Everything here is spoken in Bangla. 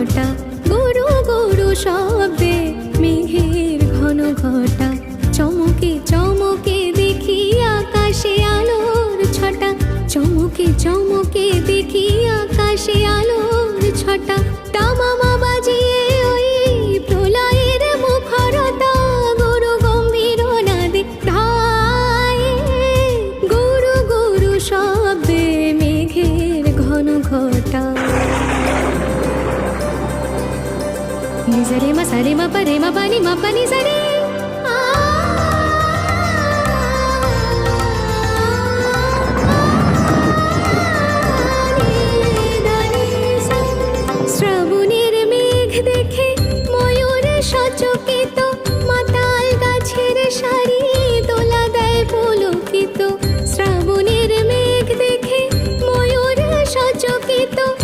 ঘটা, গুরু গুরু শব্দে মেঘের ঘন ঘটা। চমকে চমকে দেখি আকাশে আলোর ছটা, চমকে চমকে দেখি আকাশে আলোর ছটা। তামামা বাজিয়ে ওই প্রলয়ের মুখরতা, গুরু গম্ভীর নাদে ধায়ে, গুরু গুরু শব্দে মেঘের ঘন ঘটা। নিজারে মা সারে মা পারে মা পানি সরে।